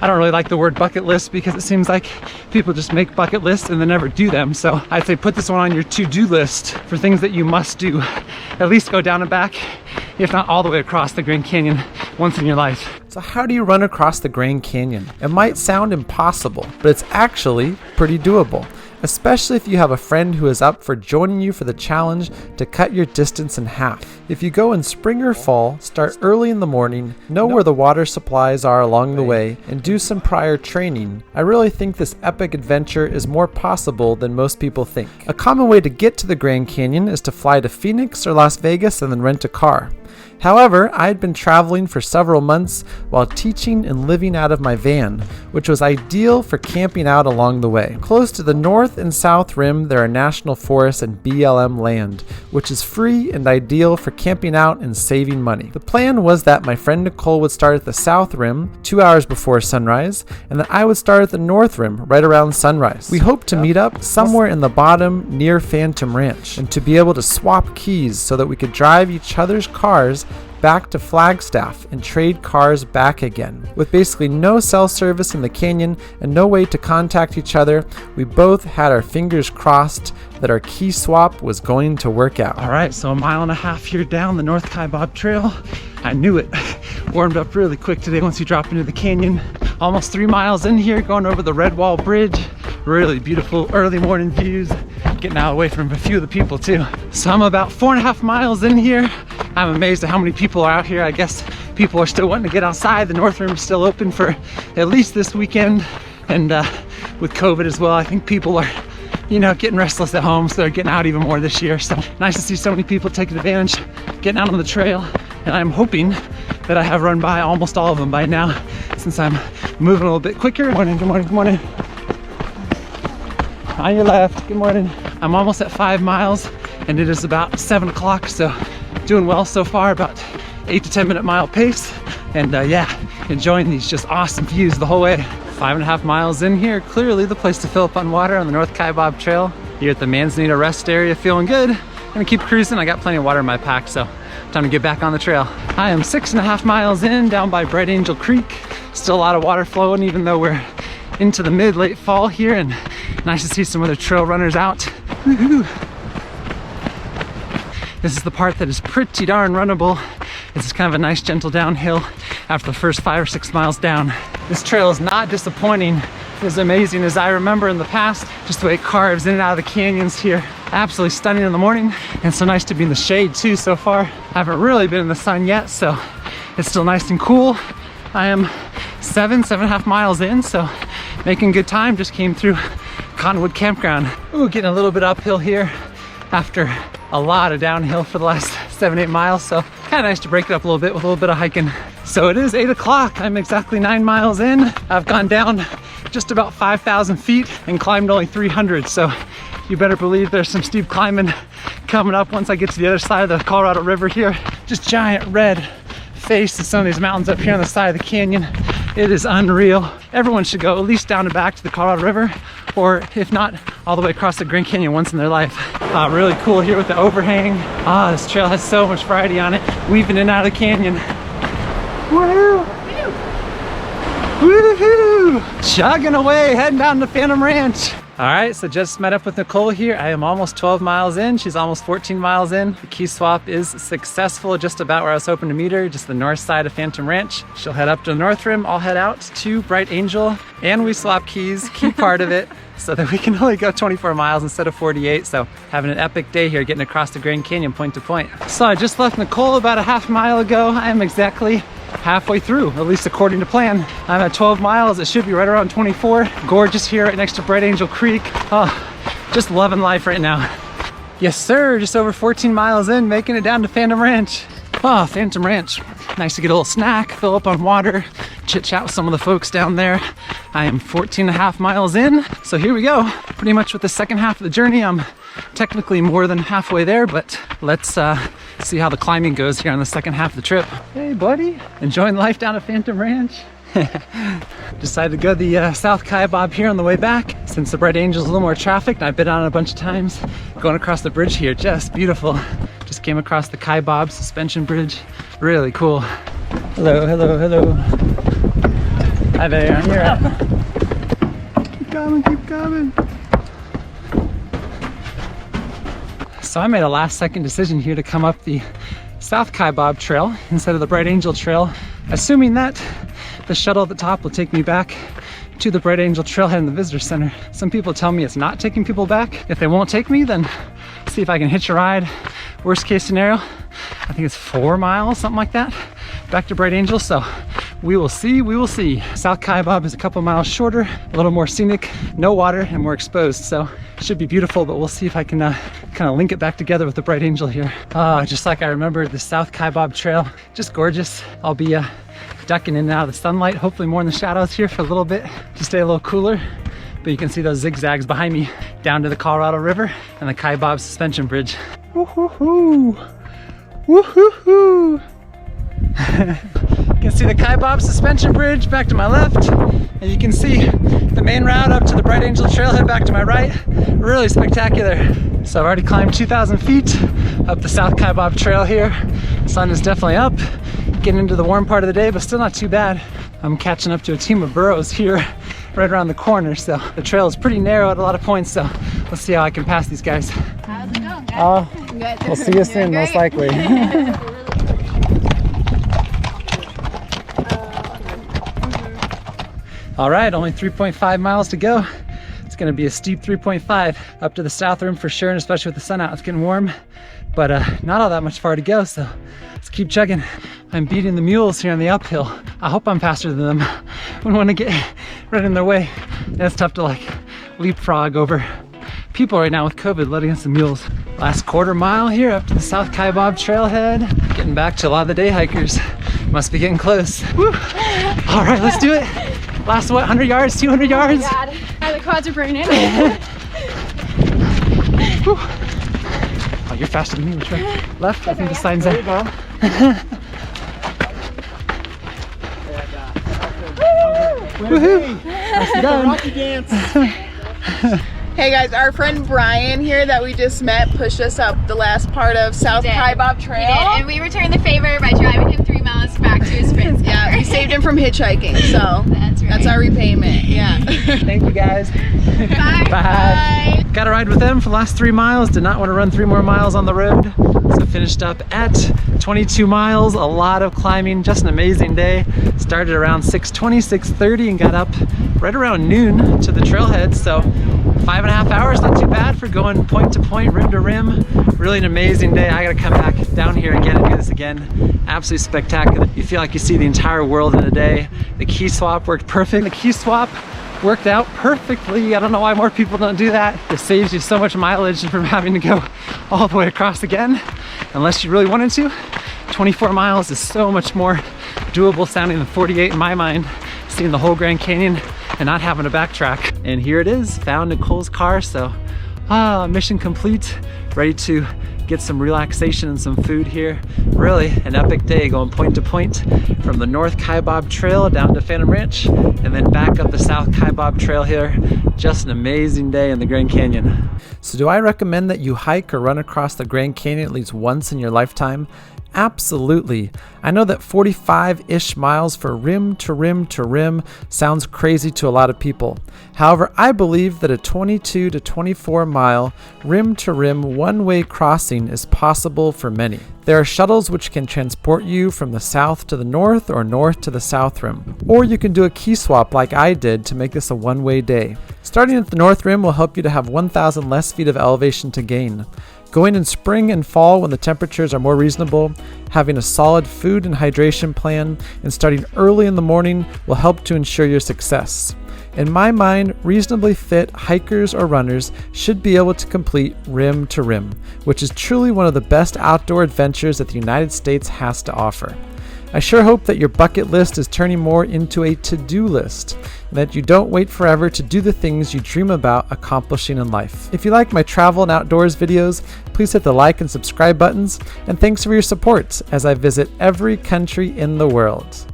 I don't really like the word bucket list because it seems like people just make bucket lists and then never do them. So I'd say put this one on your to-do list for things that you must do. At least go down and back, if not all the way across the Grand Canyon once in your life. So how do you run across the Grand Canyon? It might sound impossible, but it's actually pretty doable, especially if you have a friend who is up for joining you for the challenge to cut your distance in half. If you go in spring or fall, start early in the morning, know where the water supplies are along the way, and do some prior training, I really think this epic adventure is more possible than most people think. A common way to get to the Grand Canyon is to fly to Phoenix or Las Vegas and then rent a car. However, I had been traveling for several months while teaching and living out of my van, which was ideal for camping out along the way. Close to the north and south rim, there are national forests and BLM land, which is free and ideal for camping out and saving money. The plan was that my friend Nicole would start at the south rim 2 hours before sunrise, and that I would start at the north rim right around sunrise. We hoped to meet up somewhere in the bottom near Phantom Ranch, and to be able to swap keys so that we could drive each other's cars back to Flagstaff and trade cars back again. With basically no cell service in the canyon and no way to contact each other, we both had our fingers crossed that our key swap was going to work out. All right, so 1.5 miles here down the North Kaibab Trail. I knew it. Warmed up really quick today once you drop into the canyon. Almost 3 miles in here, going over the Red Wall Bridge. Really beautiful early morning views. Getting out away from a few of the people too. So I'm about 4.5 miles in here. I'm amazed at how many people are out here. I guess people are still wanting to get outside. The North Rim is still open for at least this weekend. And with COVID as well, I think people are, getting restless at home, so they're getting out even more this year. So nice to see so many people taking advantage, getting out on the trail. And I'm hoping that I have run by almost all of them by now, since I'm moving a little bit quicker. Good morning, good morning, good morning. On your left, good morning. I'm almost at 5 miles and it is about 7 o'clock, so doing well so far, about 8 to 10 minute mile pace. And enjoying these just awesome views the whole way. 5.5 miles in here, clearly the place to fill up on water on the North Kaibab Trail. Here at the Manzanita Rest Area, feeling good. Gonna keep cruising, I got plenty of water in my pack, so time to get back on the trail. I am 6.5 miles in, down by Bright Angel Creek. Still a lot of water flowing, even though we're into the mid-late fall here, and nice to see some other trail runners out. Woohoo! This is the part that is pretty darn runnable. This is kind of a nice gentle downhill after the first 5 or 6 miles down. This trail is not disappointing. As amazing as I remember in the past, just the way it carves in and out of the canyons here. Absolutely stunning in the morning, and so nice to be in the shade too so far. I haven't really been in the sun yet, so it's still nice and cool. I am 7.5 miles in, so making good time. Just came through Cottonwood Campground. Ooh, getting a little bit uphill here after a lot of downhill for the last 7-8 miles, so kind of nice to break it up a little bit with a little bit of hiking. So it is 8 o'clock. I'm exactly 9 miles in. I've gone down just about 5,000 feet and climbed only 300, so you better believe there's some steep climbing coming up once I get to the other side of the Colorado River here. Just giant red face of some of these mountains up here on the side of the canyon. It is unreal. Everyone should go at least down and back to the Colorado River, or if not, all the way across the Grand Canyon once in their life. Really cool here with the overhang. This trail has so much variety on it, weaving in and out of the canyon. Woohoo! Woohoo! Chugging away, heading down to Phantom Ranch. All right, so just met up with Nicole here. I am almost 12 miles in. She's almost 14 miles in. The key swap is successful, just about where I was hoping to meet her, just the north side of Phantom Ranch. She'll head up to the North Rim. I'll head out to Bright Angel, and we swap keys, key part of it, so that we can only go 24 miles instead of 48. So having an epic day here, getting across the Grand Canyon point to point. So I just left Nicole about a half mile ago. I am exactly halfway through, at least according to plan. I'm at 12 miles. It should be right around 24. Gorgeous here right next to Bright Angel Creek. Just loving life right now. Yes, sir. Just over 14 miles in, making it down to Phantom Ranch. Phantom Ranch. Nice to get a little snack, fill up on water, chit chat with some of the folks down there. I am 14.5 miles in. So here we go. Pretty much with the second half of the journey. I'm technically more than halfway there, but let's see how the climbing goes here on the second half of the trip. Hey buddy, enjoying life down at Phantom Ranch. Decided to go the South Kaibab here on the way back, since the Bright Angel's a little more trafficked. I've been on it a bunch of times. Going across the bridge here, just beautiful. Just came across the Kaibab suspension bridge. Really cool. Hello, hello, hello. Hi there, you're up. Keep coming, keep coming. So I made a last second decision here to come up the South Kaibab Trail instead of the Bright Angel Trail, assuming that the shuttle at the top will take me back to the Bright Angel Trailhead in the Visitor Center. Some people tell me it's not taking people back. If they won't take me, then see if I can hitch a ride. Worst case scenario, I think it's 4 miles, something like that, back to Bright Angel. So we will see, we will see. South Kaibab is a couple miles shorter, a little more scenic, no water, and more exposed. So it should be beautiful, but we'll see if I can kind of link it back together with the Bright Angel here. Just like I remember the South Kaibab Trail, just gorgeous. I'll be ducking in and out of the sunlight, hopefully more in the shadows here for a little bit to stay a little cooler. But you can see those zigzags behind me down to the Colorado River and the Kaibab suspension bridge. Woo-hoo-hoo! Woo-hoo-hoo! You can see the Kaibab suspension bridge back to my left, and you can see the main route up to the Bright Angel Trailhead back to my right. Really spectacular. So I've already climbed 2,000 feet up the South Kaibab Trail here. The sun is definitely up, getting into the warm part of the day, but still not too bad. I'm catching up to a team of burros here right around the corner, so the trail is pretty narrow at a lot of points, so let's see how I can pass these guys. How's it going, guys? Oh, Good. we'll see you soon, most likely. All right, only 3.5 miles to go. It's gonna be a steep 3.5 up to the south rim for sure, and especially with the sun out, it's getting warm, but not all that much far to go, so let's keep chugging. I'm beating the mules here on the uphill. I hope I'm faster than them. I wouldn't want to get right in their way. And it's tough to like leapfrog over people right now with COVID, let against the mules. Last quarter mile here up to the South Kaibab Trailhead. Getting back to a lot of the day hikers. Must be getting close. Woo. All right, let's do it. Last what, 100 yards, 200 yards? Oh my God, the quads are burning. Oh, you're faster than me, which way? Left, I think the sign's there. Woohoo! Nicely done. Rocky dance. Hey guys, our friend Brian here that we just met pushed us up the last part of South Kaibab Trail. He did, and we returned the favor by driving him 3 miles back to his friend's car. Yeah, we saved him from hitchhiking, so That's right. that's our repayment. Yeah. Thank you guys. Bye. Bye. Got a ride with them for the last 3 miles. Did not want to run 3 more miles on the road. So finished up at 22 miles, a lot of climbing, just an amazing day. Started around 6:20, 6:30 and got up right around noon to the trailhead. So 5.5 hours, not too bad for going point to point, rim to rim. Really an amazing day. I gotta come back down here again and do this again. Absolutely spectacular. You feel like you see the entire world in a day. The key swap worked perfect. The key swap worked out perfectly. I don't know why more people don't do that. It saves you so much mileage from having to go all the way across again, unless you really wanted to. 24 miles is so much more doable sounding than 48 in my mind, seeing the whole Grand Canyon and not having to backtrack. And here it is, found Nicole's car, so mission complete, ready to get some relaxation and some food here. Really an epic day going point to point from the North Kaibab Trail down to Phantom Ranch and then back up the South Kaibab Trail here. Just an amazing day in the Grand Canyon. So do I recommend that you hike or run across the Grand Canyon at least once in your lifetime? Absolutely. I know that 45-ish miles for rim to rim to rim sounds crazy to a lot of people. However, I believe that a 22 to 24 mile rim to rim one-way crossing is possible for many. There are shuttles which can transport you from the south to the north or north to the south rim. Or you can do a key swap like I did to make this a one-way day. Starting at the north rim will help you to have 1,000 less feet of elevation to gain. Going in spring and fall when the temperatures are more reasonable, having a solid food and hydration plan, and starting early in the morning will help to ensure your success. In my mind, reasonably fit hikers or runners should be able to complete rim to rim, which is truly one of the best outdoor adventures that the United States has to offer. I sure hope that your bucket list is turning more into a to-do list, and that you don't wait forever to do the things you dream about accomplishing in life. If you like my travel and outdoors videos, please hit the like and subscribe buttons, and thanks for your support as I visit every country in the world.